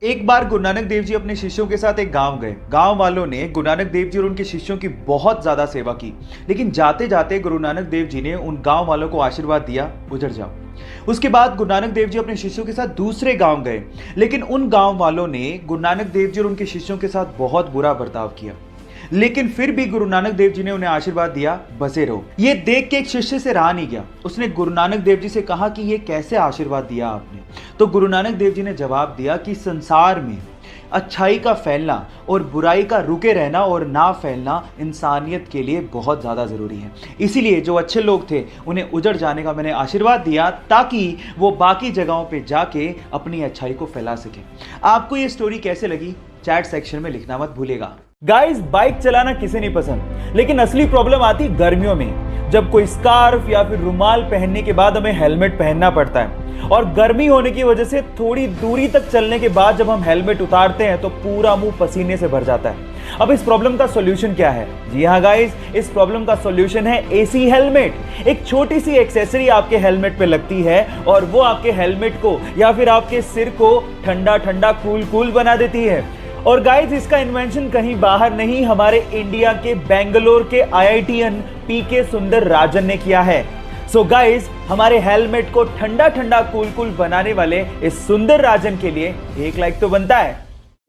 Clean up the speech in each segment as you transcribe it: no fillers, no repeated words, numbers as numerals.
एक बार गुरु नानक देव जी अपने शिष्यों के साथ एक गांव गए। गांव वालों ने गुरु नानक देव जी और उनके शिष्यों की बहुत ज्यादा सेवा की, लेकिन जाते जाते गुरु नानक देव जी ने उन गांव वालों को आशीर्वाद दिया, उजड़ जाओ। उसके बाद गुरु नानक देव जी अपने शिष्यों के साथ दूसरे गांव गए, लेकिन उन गांव वालों ने गुरु नानक देव जी और उनके शिष्यों के साथ बहुत बुरा बर्ताव किया, लेकिन फिर भी गुरु नानक देव जी ने उन्हें आशीर्वाद दिया, बसे रहो। ये देख के एक शिष्य से रहा नहीं गया। उसने गुरु नानक देव जी से कहा कि ये कैसे आशीर्वाद दिया आपने? तो गुरु नानक देव जी ने जवाब दिया कि संसार में अच्छाई का फैलना और बुराई का रुके रहना और ना फैलना इंसानियत के लिए बहुत ज़्यादा ज़रूरी है। इसीलिए जो अच्छे लोग थे उन्हें उजड़ जाने का मैंने आशीर्वाद दिया, ताकि वो बाकी जगहों पे जाके अपनी अच्छाई को फैला सकें। आपको ये स्टोरी कैसे लगी चैट सेक्शन में लिखना मत भूलिएगा। गाइस, बाइक चलाना किसे नहीं पसंद, लेकिन असली प्रॉब्लम आती गर्मियों में, जब कोई स्कार्फ या फिर रुमाल पहनने के बाद हमें हेलमेट पहनना पड़ता है। और गर्मी होने की वजह से थोड़ी दूरी तक चलने के बाद जब हम हेलमेट उतारते हैं तो पूरा मुंह पसीने से भर जाता है। अब इस प्रॉब्लम का सॉल्यूशन क्या है? जी हाँ गाइस, इस प्रॉब्लम का सॉल्यूशन है एसी हेलमेट। एक छोटी सी एक्सेसरी आपके हेलमेट पे लगती है और वो आपके हेलमेट को या फिर आपके सिर को ठंडा ठंडा कूल कूल बना देती है। और गाइस, इसका इन्वेंशन कहीं बाहर नहीं, हमारे इंडिया के बेंगलोर के आईआईटीएन पीके सुंदर राजन ने किया है। सो गाइस, हमारे हेलमेट को ठंडा ठंडा कूल कूल बनाने वाले इस सुंदर राजन के लिए एक लाइक तो बनता है।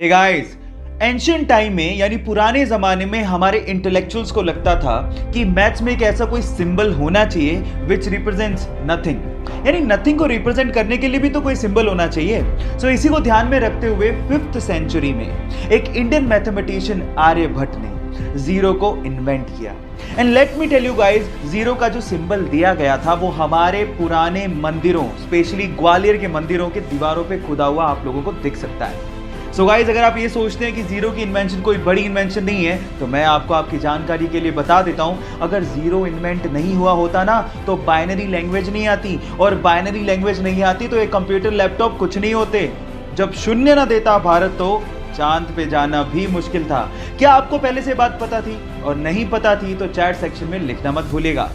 हे गाइस, एंशिएंट टाइम में यानी पुराने जमाने में हमारे इंटेलेक्चुअल्स को लगता था कि मैथ्स में एक ऐसा कोई सिंबल होना चाहिए विच रिप्रेजेंट्स नथिंग, यानी नथिंग को रिप्रेजेंट करने के लिए भी तो कोई सिंबल होना चाहिए। सो इसी को ध्यान में रखते हुए 5th सेंचुरी में एक इंडियन मैथमेटिशियन आर्यभट्ट ने जीरो को इन्वेंट किया। And let me tell you guys, zero का जो सिंबल दिया गया था वो हमारे पुराने मंदिरों, स्पेशली ग्वालियर के मंदिरों के दीवारों पे खुदा हुआ आप लोगों को दिख सकता है। सो गाइस, अगर आप ये सोचते हैं कि जीरो की इन्वेंशन कोई बड़ी इन्वेंशन नहीं है, तो मैं आपको आपकी जानकारी के लिए बता देता हूं, अगर जीरो इन्वेंट नहीं हुआ होता ना तो बाइनरी लैंग्वेज नहीं आती, और बाइनरी लैंग्वेज नहीं आती तो एक कंप्यूटर लैपटॉप कुछ नहीं होते। जब शून्य ना देता भारत तो चांद पे जाना भी मुश्किल था। क्या आपको पहले से बात पता थी? और नहीं पता थी तो चैट सेक्शन में लिखना मत भूलिएगा।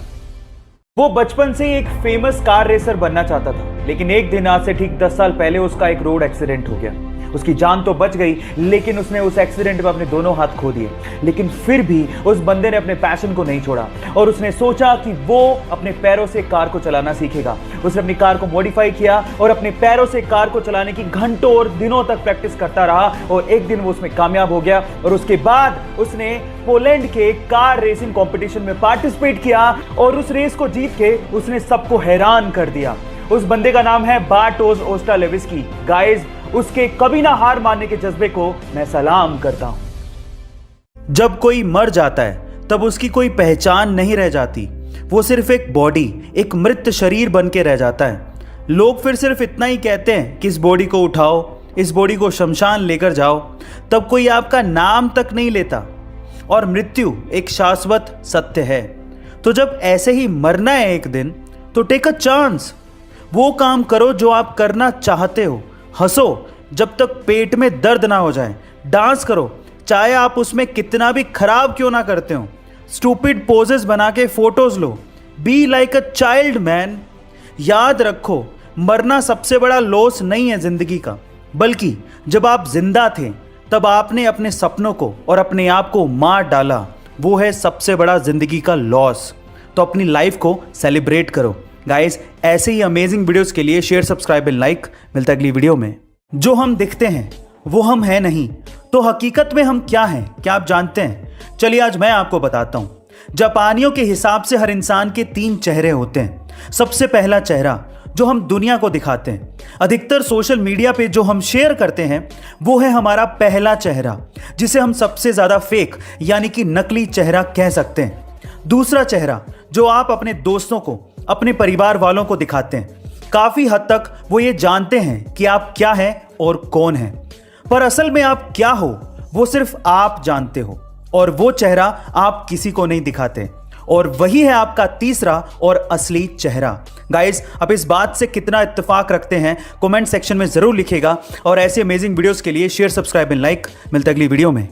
वो बचपन से एक फेमस कार रेसर बनना चाहता था, लेकिन एक दिन आज से ठीक 10 साल पहले उसका एक रोड एक्सीडेंट हो गया। उसकी जान तो बच गई, लेकिन उसने उस एक्सीडेंट में अपने दोनों हाथ खो दिए। लेकिन फिर भी उस बंदे ने अपने पैशन को नहीं छोड़ा और उसने सोचा कि वो अपने पैरों से कार को चलाना सीखेगा। उसने अपनी कार को मॉडिफाई किया और अपने पैरों से कार को चलाने की घंटों और दिनों तक प्रैक्टिस करता रहा और एक दिन वो उसमें कामयाब हो गया। और उसके बाद उसने पोलैंड के कार रेसिंग कंपटीशन में पार्टिसिपेट किया और उस रेस को जीत के उसने सबको हैरान कर दिया। उस बंदे का नाम है बार्टोज ओस्टालेविस्की। गाइस, उसके कभी ना हार मानने के जज्बे को मैं सलाम करता हूं। जब कोई मर जाता है तब उसकी कोई पहचान नहीं रह जाती, वो सिर्फ एक बॉडी, एक मृत शरीर बन के रह जाता है। लोग फिर सिर्फ इतना ही कहते हैं कि इस बॉडी को उठाओ, इस बॉडी को शमशान लेकर जाओ, तब कोई आपका नाम तक नहीं लेता। और मृत्यु एक शाश्वत सत्य है। तो जब ऐसे ही मरना है एक दिन, तो टेक अ चांस। वो काम करो जो आप करना चाहते हो। हंसो जब तक पेट में दर्द ना हो जाए। डांस करो चाहे आप उसमें कितना भी खराब क्यों ना करते हो। स्टूपिड पोजेस बना के photos low. Be like a child man. याद रखो, मरना सबसे बड़ा लॉस नहीं है जिंदगी का, बल्कि जब आप जिंदा थे तब आपने अपने सपनों को और अपने आप को मार डाला, वो है सबसे बड़ा जिंदगी का लॉस। तो अपनी लाइफ को सेलिब्रेट करो। गाइस, ऐसे ही अमेजिंग वीडियोस के लिए शेयर, सब्सक्राइब एंड लाइक। मिलता है अगली वीडियो में। जो हम दिखते हैं वो हम हैं नहीं, तो हकीकत में हम क्या हैं, क्या आप जानते हैं? चलिए आज मैं आपको बताता हूं। जापानियों के हिसाब से हर इंसान के 3 चेहरे होते हैं। सबसे पहला चेहरा जो हम दुनिया को दिखाते हैं, अधिकतर सोशल मीडिया पे जो हम शेयर करते हैं, वो है हमारा पहला चेहरा, जिसे हम सबसे ज्यादा फेक यानी कि नकली चेहरा कह सकते हैं। दूसरा चेहरा जो आप अपने दोस्तों को, अपने परिवार वालों को दिखाते हैं, काफी हद तक वो ये जानते हैं कि आप क्या हैं और कौन हैं, पर असल में आप क्या हो वो सिर्फ आप जानते हो, और वो चेहरा आप किसी को नहीं दिखाते। और वही है आपका तीसरा और असली चेहरा। गाइस, अब इस बात से कितना इत्तेफाक रखते हैं कमेंट सेक्शन में जरूर लिखिएगा। और ऐसे अमेजिंग वीडियोस के लिए शेयर, सब्सक्राइब एंड लाइक। मिलता है अगली वीडियो में।